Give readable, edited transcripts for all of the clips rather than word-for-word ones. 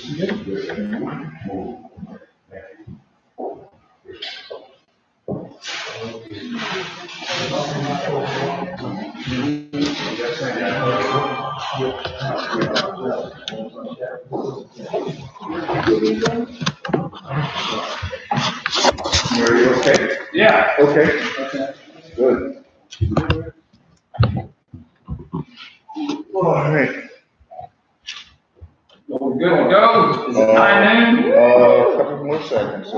Are you okay? Yeah. Okay. Good. All right. We're good to go. Is it 9 noon? A couple more seconds.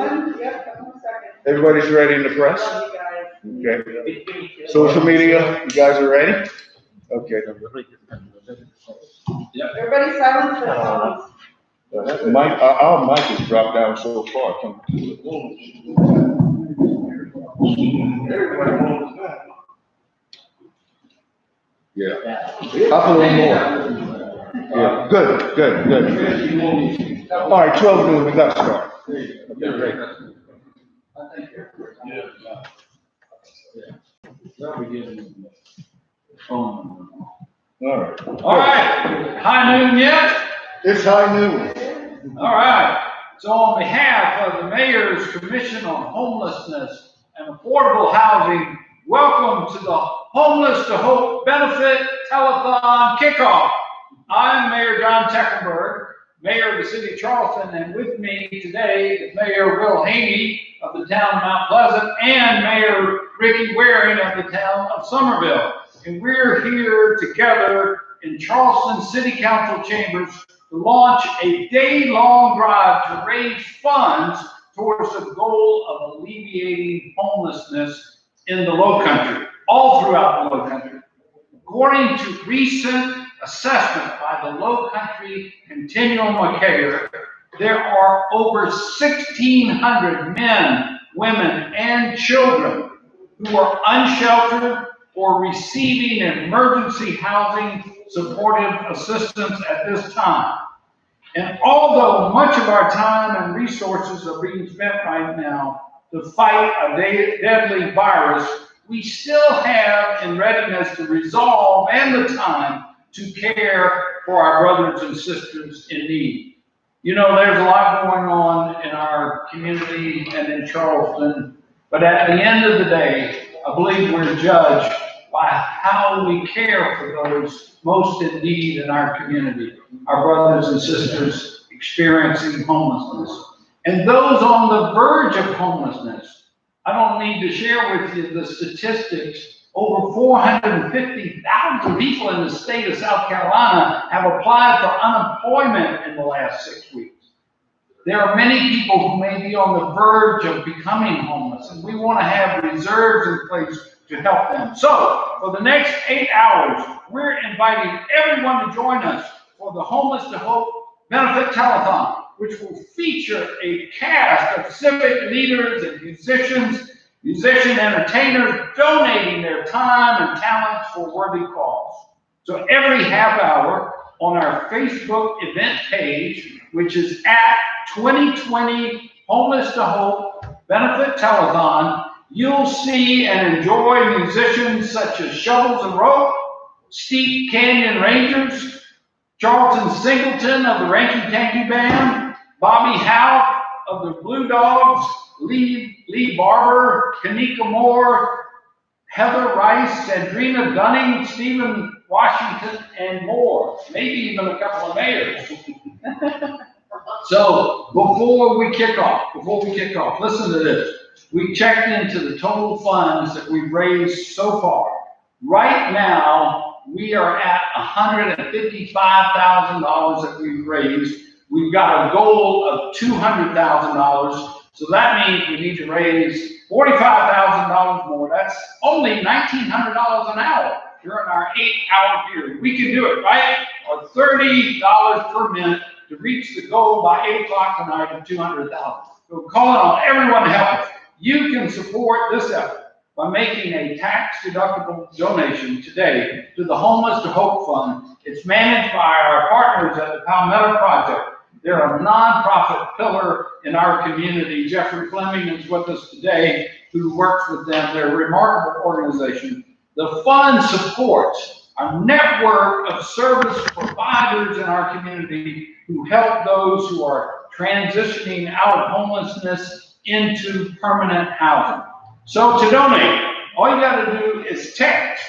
Everybody's ready in the press? Okay. Social media, you guys are ready? Okay. Yep. Everybody silent for the phones. Mike, our mic has dropped down so far. Yeah. Up a little more. Yeah. Good. All right, 12 noon, we got to start. Okay, great. All right. High noon yet? It's high noon. All right. So on behalf of the Mayor's Commission on Homelessness and Affordable Housing, welcome to the Homeless to Hope Benefit Telethon Kickoff. I'm Mayor John Teckenberg, Mayor of the City of Charleston, and with me today is Mayor Will Haney of the town of Mount Pleasant and Mayor Ricky Waring of the town of Somerville. And we're here together in Charleston City Council chambers to launch a day-long drive to raise funds towards the goal of alleviating homelessness in the Lowcountry, all throughout the Lowcountry. According to recent assessment by the Lowcountry Continuum of Care, there are over 1,600 men, women, and children who are unsheltered or receiving emergency housing supportive assistance at this time. And although much of our time and resources are being spent right now to fight a deadly virus, we still have in readiness the resolve and the time to care for our brothers and sisters in need. You know, there's a lot going on in our community and in Charleston, but at the end of the day, I believe we're judged by how we care for those most in need in our community, our brothers and sisters experiencing homelessness, and those on the verge of homelessness. I don't need to share with you the statistics. Over 450,000 people in the state of South Carolina have applied for unemployment in the last 6 weeks. There are many people who may be on the verge of becoming homeless, and we want to have reserves in place to help them. So, for the next 8 hours, we're inviting everyone to join us for the Homeless to Hope Benefit Telethon, which will feature a cast of civic leaders and musician entertainers donating their time and talents for worthy cause. So every half hour on our Facebook event page, which is at 2020 Homeless to Hope Benefit Telethon, you'll see and enjoy musicians such as Shovels and Rope, Steep Canyon Rangers, Charlton Singleton of the Rankin Tanky Band, Bobby Howe of the Blue Dogs, Lee Barber, Kanika Moore, Heather Rice, Sandrina Dunning, Stephen Washington, and more. Maybe even a couple of mayors. So before we kick off, listen to this. We checked into the total funds that we've raised so far. Right now, we are at $155,000 that we've raised. We've got a goal of $200,000. So that means we need to raise $45,000 more. That's only $1,900 an hour during our 8-hour period. We can do it, right? Or $30 per minute to reach the goal by 8 o'clock tonight of $200,000. So we're calling on everyone to help us. You can support this effort by making a tax-deductible donation today to the Homeless to Hope Fund. It's managed by our partners at the Palmetto Project. They're a nonprofit pillar in our community. Jeffrey Fleming is with us today, who works with them. They're a remarkable organization. The fund supports our network of service providers in our community who help those who are transitioning out of homelessness into permanent housing. So to donate, all you got to do is text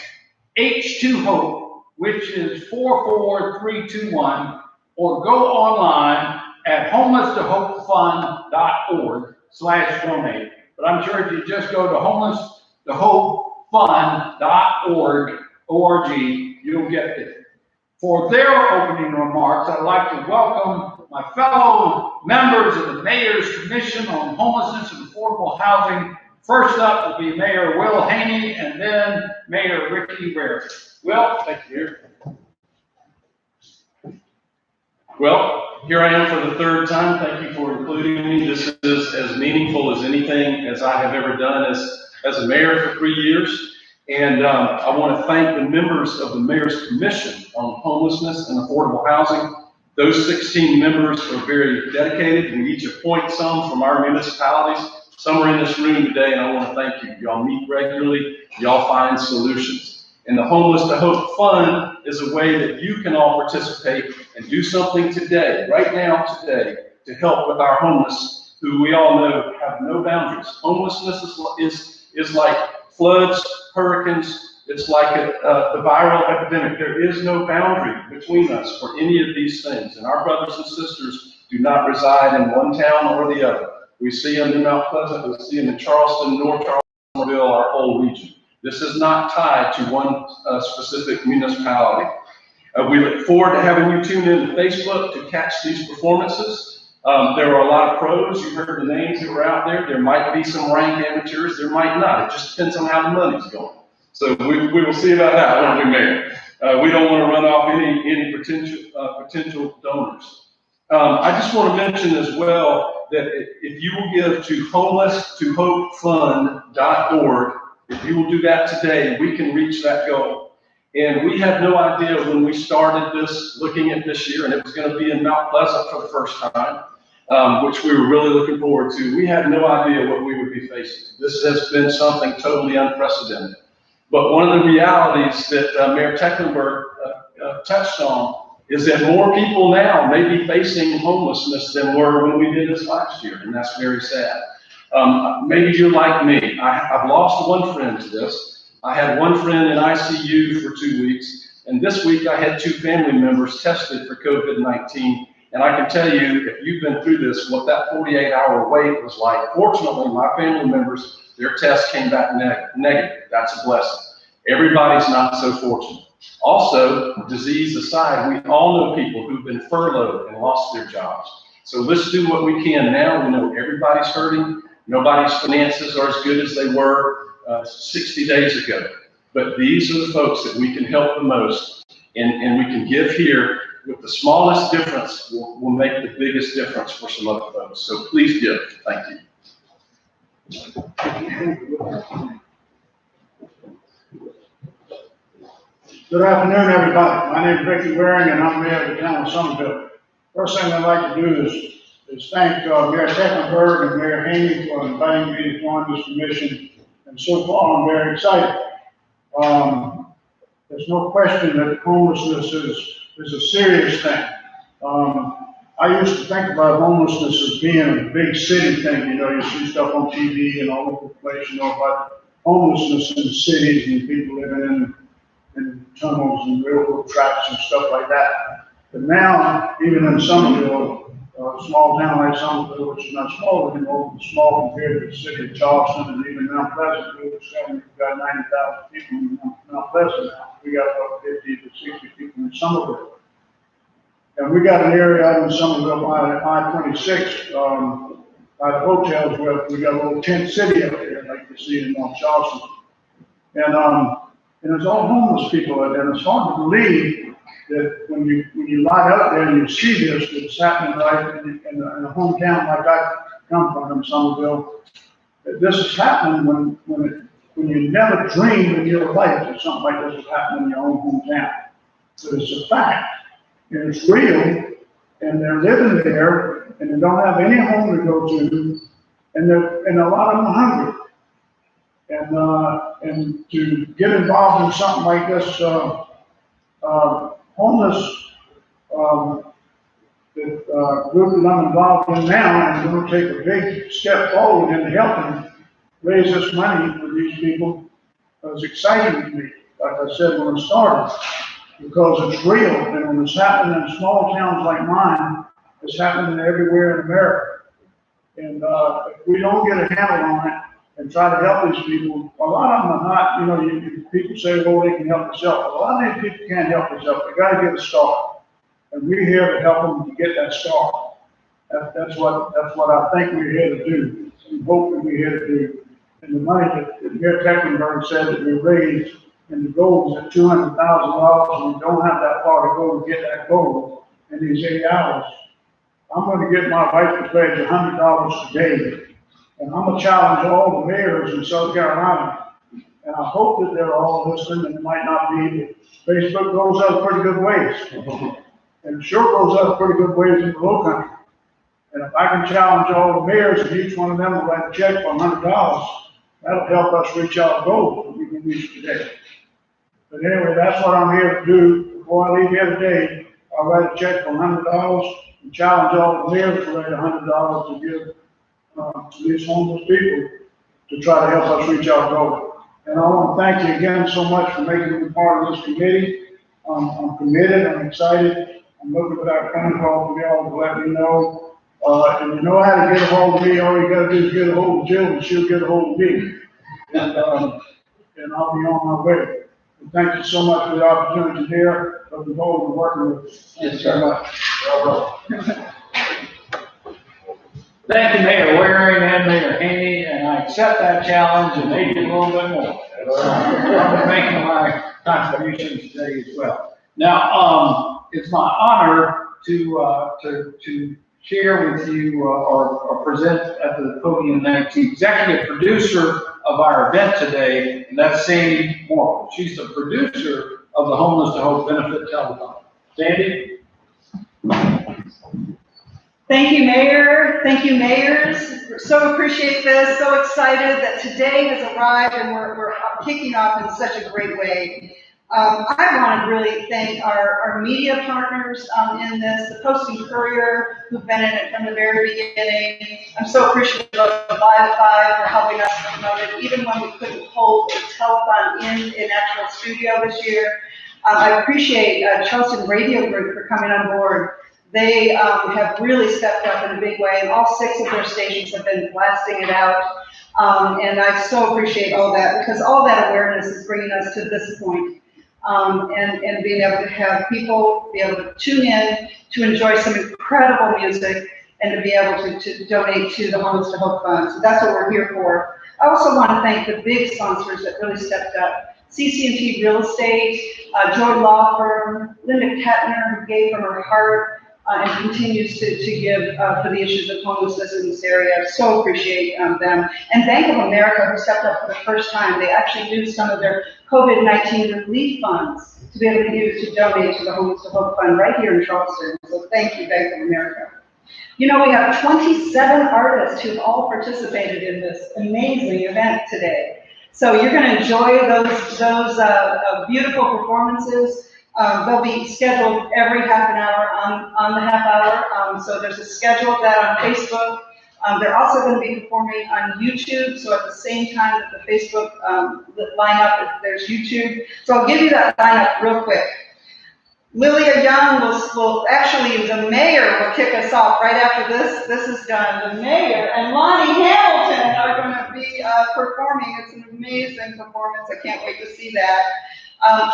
H2HOPE, which is 44321, or go online at homelesstohopefund.org/donate. But I'm sure if you just go to homelesstohopefund.org, you'll get there. For their opening remarks, I'd like to welcome my fellow members of the Mayor's Commission on Homelessness and Affordable Housing. First up will be Mayor Will Haney, and then Mayor Ricky Ware. Will, thank you. Well, here I am for the third time. Thank you for including me. This is as meaningful as anything as I have ever done as a mayor for 3 years. And I want to thank the members of the Mayor's Commission on Homelessness and Affordable Housing. Those 16 members are very dedicated. We each appoint some from our municipalities. Some are in this room today, and I want to thank you. Y'all meet regularly. Y'all find solutions. And the Homeless to Hope Fund is a way that you can all participate and do something today, right now, today, to help with our homeless, who we all know have no boundaries. Homelessness is like floods, hurricanes. It's like the viral epidemic. There is no boundary between us for any of these things. And our brothers and sisters do not reside in one town or the other. We see them in Mount Pleasant. We see them in Charleston, North Charleston, our whole region. This is not tied to one specific municipality. We look forward to having you tune in to Facebook to catch these performances. There are a lot of pros. You heard the names that were out there. There might be some rank amateurs. There might not. It just depends on how the money's going. So we will see about that, won't we, Mayor? We don't want to run off any potential donors. I just want to mention as well that if you will give to homelesstohopefund.org, if you will do that today, we can reach that goal. And we had no idea when we started this, looking at this year, and it was going to be in Mount Pleasant for the first time, which we were really looking forward to. We had no idea what we would be facing. This has been something totally unprecedented. But one of the realities that Mayor Tecklenburg touched on is that more people now may be facing homelessness than were when we did this last year, and that's very sad. Maybe you're like me. I've lost one friend to this. I had one friend in ICU for 2 weeks, and this week I had 2 family members tested for COVID-19. And I can tell you, if you've been through this, what that 48-hour wait was like. Fortunately, my family members, their test came back negative. That's a blessing. Everybody's not so fortunate. Also, disease aside, we all know people who've been furloughed and lost their jobs. So let's do what we can now. We know everybody's hurting. Nobody's finances are as good as they were 60 days ago. But these are the folks that we can help the most. And we can give here with the smallest difference will make the biggest difference for some other folks. So please give. Thank you. Good afternoon, everybody. My name is Ricky Waring, and I'm Mayor of the town of Somerville. First thing I'd like to do is thank Mayor Tecklenburg and Mayor Haney for inviting me to join this commission. And so far, I'm very excited. There's no question that homelessness is a serious thing. I used to think about homelessness as being a big city thing. You know, you see stuff on TV and all over the place, you know, about homelessness in the cities and people living in tunnels and railroad tracks and stuff like that. But now, even in Somerville, a small town like Somerville, which is not small anymore, but small compared to the city of Charleston and even Mount Pleasant, we've got 90,000 people in Mount Pleasant now. We got about 50 to 60 people in Somerville. And we got an area out in Somerville by I-26, by the hotels, where we got a little tent city up there, like you see in North Charleston. And it's all homeless people out there, and it's hard to believe that when you lie out there and you see this, that it's happening right in a hometown like I come from in Somerville, that this is happening when you never dreamed in your life that something like this would happen in your own hometown. So it's a fact, and it's real, and they're living there, and they don't have any home to go to, and a lot of them are hungry. And to get involved in something like this, homeless, the group that I'm involved in now, and we're going to take a big step forward in helping raise this money for these people. It's exciting to me, like I said when I started, because it's real, and when it's happening in small towns like mine, it's happening everywhere in America. And if we don't get a handle on it and try to help these people, a lot of them are not, people say, well, they can help themselves. A lot of these people can't help themselves. They got to get a start. And we're here to help them to get that start. That's what I think we're here to do, and hope that we're here to do. And the money that Mayor Tecklenburg said that we raised, and the goal is at $200,000, and we don't have that far to go to get that goal in these 8 hours. I'm going to get my wife to pledge $100 today, and I'm going to challenge all the mayors in South Carolina. And I hope that they're all listening, and it might not be, but Facebook goes out pretty good ways. And it sure goes out pretty good ways in the low country. And if I can challenge all the mayors and each one of them to write a check for $100, that'll help us reach our goal that we can reach today. But anyway, that's what I'm here to do. Before I leave here today, I'll write a check for $100 and challenge all the mayors to write $100 to give to these homeless people to try to help us reach our goal. And I want to thank you again so much for making me part of this committee. I'm committed, I'm excited. I'm looking for that phone call from y'all to let me know. And you know how to get a hold of me. All you got to do is get a hold of Jill, and she'll get a hold of me. And I'll be on my way. And thank you so much for the opportunity here. Looking forward to working with you. Thank you so much. Thank you, Mayor Waring and Mayor Haney, and I accept that challenge and maybe a little bit more. I'm making my contribution today as well. Now, it's my honor to share with you or present at the podium next the executive producer of our event today, and that's Sandy Moore. She's the producer of the Homeless to Hope Benefit Telethon. Sandy? Thank you, Mayor. Thank you, mayors. So appreciate this. So excited that today has arrived and we're kicking off in such a great way. I want to really thank our media partners in this, the Post and Courier, who've been in it from the very beginning. I'm so appreciative of Wi-Fi for helping us promote it, even when we couldn't hold the telethon in actual studio this year. I appreciate Charleston Radio Group for coming on board. They have really stepped up in a big way, and all 6 of their stations have been blasting it out. And I so appreciate all that, because all that awareness is bringing us to this point. And being able to have people be able to tune in, to enjoy some incredible music, and to be able to donate to the Homeless to Hope Fund. So that's what we're here for. I also want to thank the big sponsors that really stepped up. CC&T Real Estate, Joy Law Firm, Linda Kettner, who gave from her heart, and continues to give for the issues of homelessness in this area. So appreciate them. And Bank of America, who stepped up for the first time. They actually used some of their COVID-19 relief funds to be able to use to donate to the Homeless to Hope Fund right here in Charleston. So thank you, Bank of America. You know, we have 27 artists who've all participated in this amazing event today. So you're going to enjoy those beautiful performances. They'll be scheduled every half an hour on the half hour. So there's a schedule of that on Facebook. They're also going to be performing on YouTube. So at the same time that the Facebook lineup, there's YouTube. So I'll give you that lineup real quick. Lilia Young will actually, the mayor will kick us off right after this is done. The mayor and Lonnie Hamilton are going to be performing. It's an amazing performance. I can't wait to see that.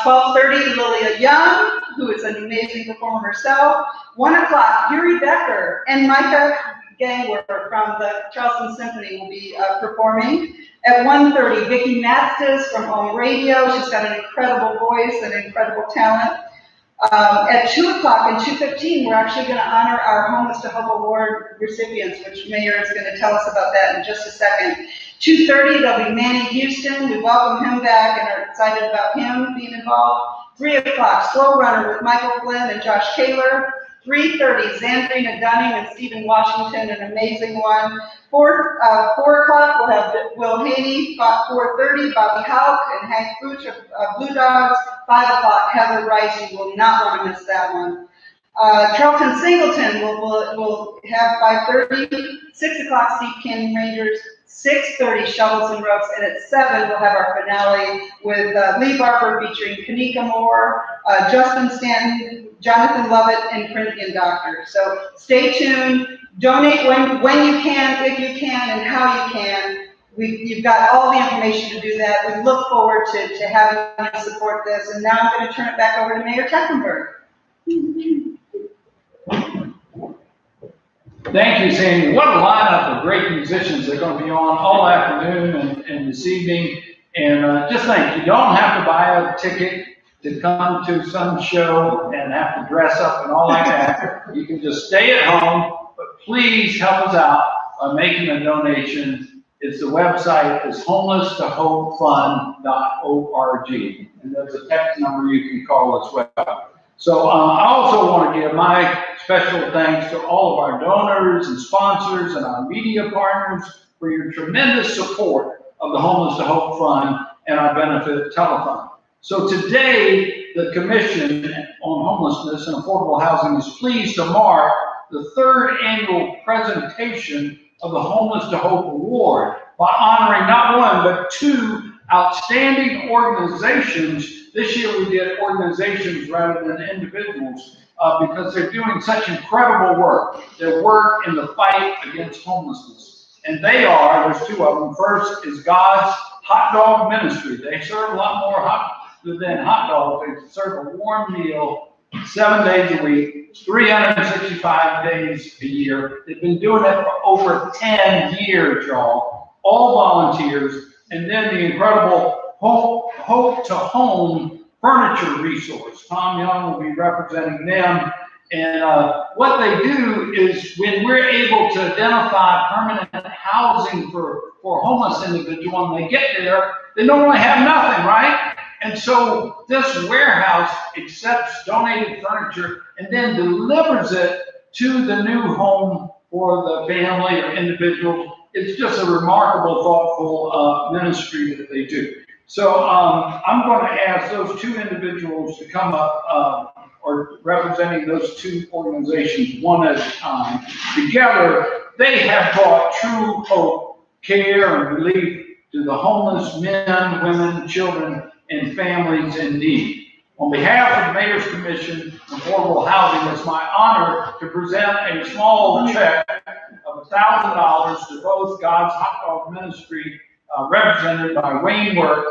12:30, Lilia Young, who is an amazing performer herself. 1 o'clock, Yuri Becker and Micah Gangler from the Charleston Symphony will be performing. At 1:30, Vicki Mastis from Home Radio. She's got an incredible voice and incredible talent. At 2 o'clock and 2:15, we're actually going to honor our Homeless to Hope Award recipients, which Mayor is going to tell us about that in just a second. 2:30, there'll be Manny Houston. We welcome him back and are excited about him being involved. 3 o'clock, Slow Runner with Michael Flynn and Josh Kaler. 3:30, Zandrina Dunning and Stephen Washington, an amazing one. 4 o'clock, we'll have Will Haney. 4:30, Bobby Hauk and Hank Booch of Blue Dogs. 5 o'clock, Heather Rice. You will not want to miss that one. Charlton Singleton will have 5:30. 6 o'clock, Steve Canyon Rangers. 6:30, Shovels and Ropes, and at 7 we'll have our finale with Lee Barber featuring Kanika Moore, Justin Stanton, Jonathan Lovett, and Corinthian Doctor. So stay tuned. Donate when you can, if you can, and how you can. You've got all the information to do that. We look forward to having you support this. And now I'm going to turn it back over to Mayor Tecklenburg. Thank you, Sandy. What a lineup of great musicians that are going to be on all afternoon and this evening. And just think, you don't have to buy a ticket to come to some show and have to dress up and all like that. You can just stay at home, but please help us out by making a donation. The website is homelesstohopefund.org, and there's a text number you can call as well. So I also want to give my special thanks to all of our donors and sponsors and our media partners for your tremendous support of the Homeless to Hope Fund and our benefit telethon. So today, the Commission on Homelessness and Affordable Housing is pleased to mark the 3rd annual presentation of the Homeless to Hope Award by honoring not one, but 2 outstanding organizations. This year we did organizations rather than individuals because they're doing such incredible work. They work in the fight against homelessness. And there's 2 of them. First is God's Hot Dog Ministry. They serve a lot more than hot dogs. They serve a warm meal 7 days a week, 365 days a year. They've been doing it for over 10 years, y'all. All volunteers. And then the incredible Hope to Home Furniture Resource. Tom Young will be representing them. And what they do is when we're able to identify permanent housing for homeless individuals, when they get there, they normally have nothing, right? And so this warehouse accepts donated furniture and then delivers it to the new home for the family or individual. It's just a remarkable, thoughtful ministry that they do. So I'm going to ask those 2 individuals to come up, or representing those 2 organizations, one at a time. Together, they have brought true hope, care, and relief to the homeless men, women, children, and families in need. On behalf of the Mayor's Commission on Affordable Housing, it's my honor to present a small check of $1,000 to both God's Hot Dog Ministry, represented by Wayne Work,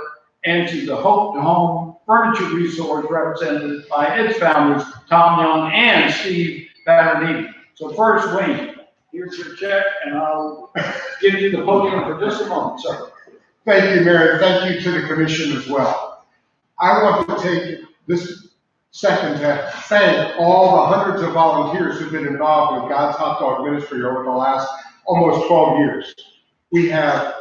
and to the Hope to Home Furniture Resource, represented by its founders, Tom Young and Steve Patternini. So first, Wayne, here's your check, and I'll give you the podium for just a moment, sir. Thank you, Mayor. Thank you to the Commission as well. I want to take this second to thank all the hundreds of volunteers who've been involved with God's Hot Dog Ministry over the last almost 12 years. We have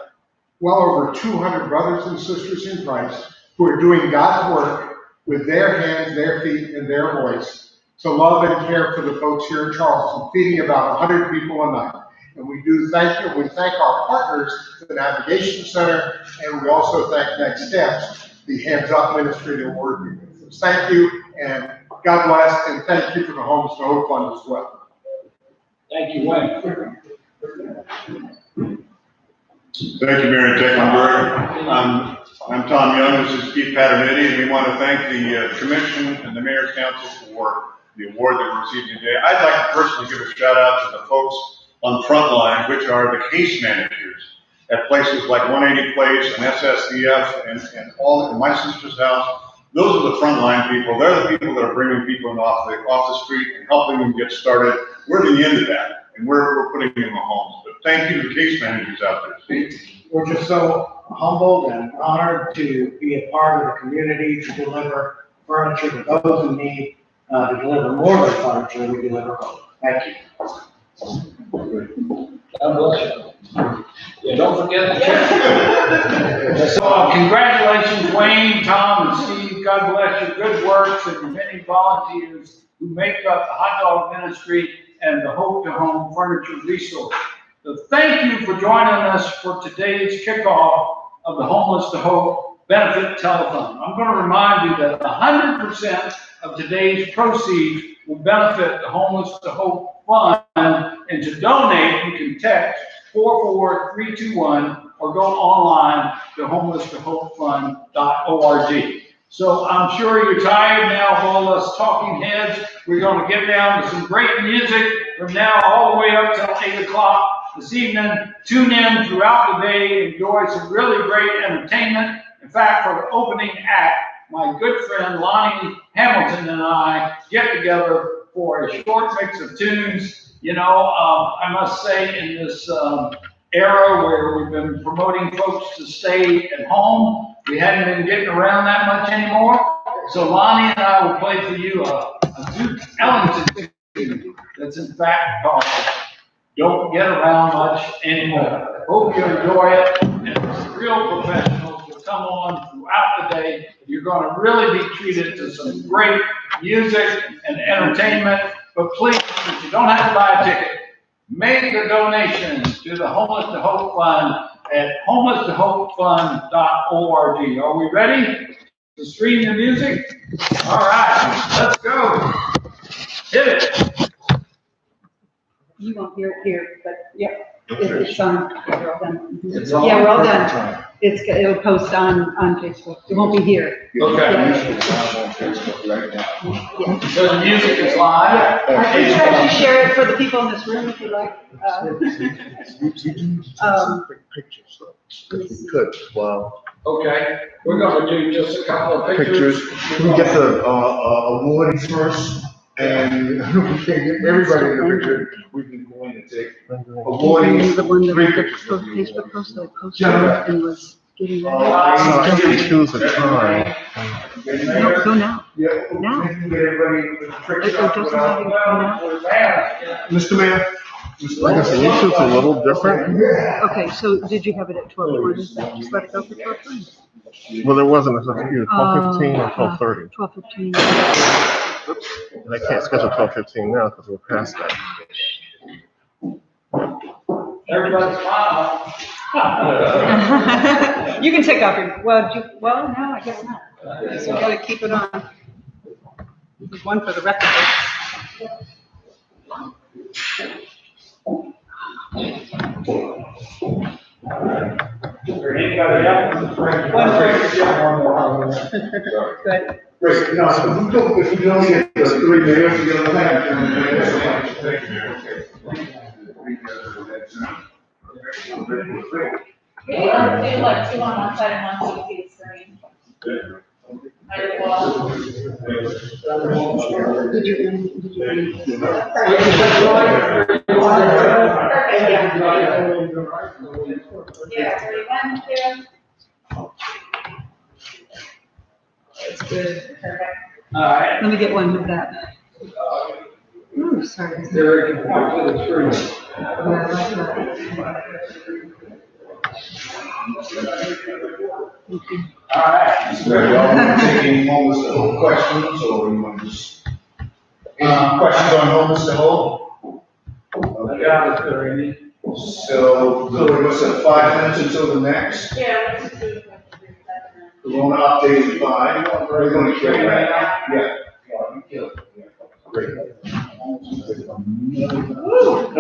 well over 200 brothers and sisters in Christ who are doing God's work with their hands, their feet, and their voice to love and care for the folks here in Charleston, feeding about 100 people a night. And we do thank you. We thank our partners, the Navigation Center, and we also thank Next Steps, the Hands Up ministry that we're working with. So thank you, and God bless, and thank you for the Homeless to Hope Fund as well. Thank you, Wayne. Thank you, Mayor Tecklenburg. I'm Tom Young. This is Steve Patternini, and we want to thank the Commission and the Mayor's Council for the award that we're receiving today. I'd like to personally give a shout out to the folks on the front line, which are the case managers at places like 180 Place and SSDF and all in my sister's house. Those are the frontline people. They're the people that are bringing people off the street and helping them get started. We're the end of that, and we're putting them in homes. But thank you to the case managers out there, Steve. We're just so humbled and honored to be a part of the community, to deliver furniture to those in need, to deliver more than furniture. We deliver hope. Thank you. God bless you. Yeah, don't forget the check. So congratulations, Wayne, Tom, and Steve. God bless your good works and your many volunteers who make up the hot dog ministry and the Hope to Home Furniture Resource. So thank you for joining us for today's kickoff of the Homeless to Hope Benefit Telethon. I'm going to remind you that 100% of today's proceeds will benefit the Homeless to Hope Fund, and to donate, you can text 44321 or go online to homelesstohopefund.org. So I'm sure you're tired now of all us talking heads. We're going to get down to some great music from now all the way up till 8 o'clock this evening. Tune in throughout the day, enjoy some really great entertainment. In fact, for the opening act, my good friend Lonnie Hamilton and I get together for a short mix of tunes. You know, I must say in this era where we've been promoting folks to stay at home, we hadn't been getting around that much anymore. So Lonnie and I will play for you a Duke Ellington tune that's in fact called Don't Get Around Much Anymore. Hope you enjoy it, and it's real professionals will come on throughout the day. You're going to really be treated to some great music and entertainment, but please, if you don't have to buy a ticket, make a donation to the Homeless to Hope Fund at homelesstohopefund.org. Are we ready to stream the music? All right, let's go. Hit it. You won't hear it here, but yep, it's on. We're all done. It's on. Yeah, we're all done. It'll post on Facebook. It won't be here. Okay. Yeah. So the music is live. I can try to share it for the people in this room if you like. Pictures, good, wow. Okay, we're going to do just a couple of pictures. We get the awards first, and we can get everybody in the picture. We can go in and take awards. The one that Three the pictures. Facebook post that posted Gentlemen. and was getting ready. Choose a time. No, go now. Yeah. Now. We can get everybody in the picture. Doesn't have to go now. Mr. Mayor? Like I said, YouTube's a little different. Okay, so did you have it at 12:20? Just let it go for 12:20? Well, there wasn't. It was either 12:15 or 12:30. 12:15. And I can't schedule 12:15 now because we're past that. Everybody smile. You can take off your, well, no, I guess not. So we gotta keep it on. There's one for the record. Anybody else? One more. Good. Great, no, so if we don't get the three mayors, we're gonna have We don't do like two on one side and one TV screen. Might as well. Did you Yeah, 31, 2. That's good. Perfect. All right. Let me get one of that. Oh, sorry. There you can point to the screen. Yeah, I like that. All right. So y'all want to take any moments to hold questions, or you want to just, any questions on moments to hold? I got it, Randy. So, what's that, 5 minutes until the next? Yeah, let's just do it. We're going to update at 5. We're going to kill it right now? Yeah. Yeah, you kill it. Yeah. Great. Woo!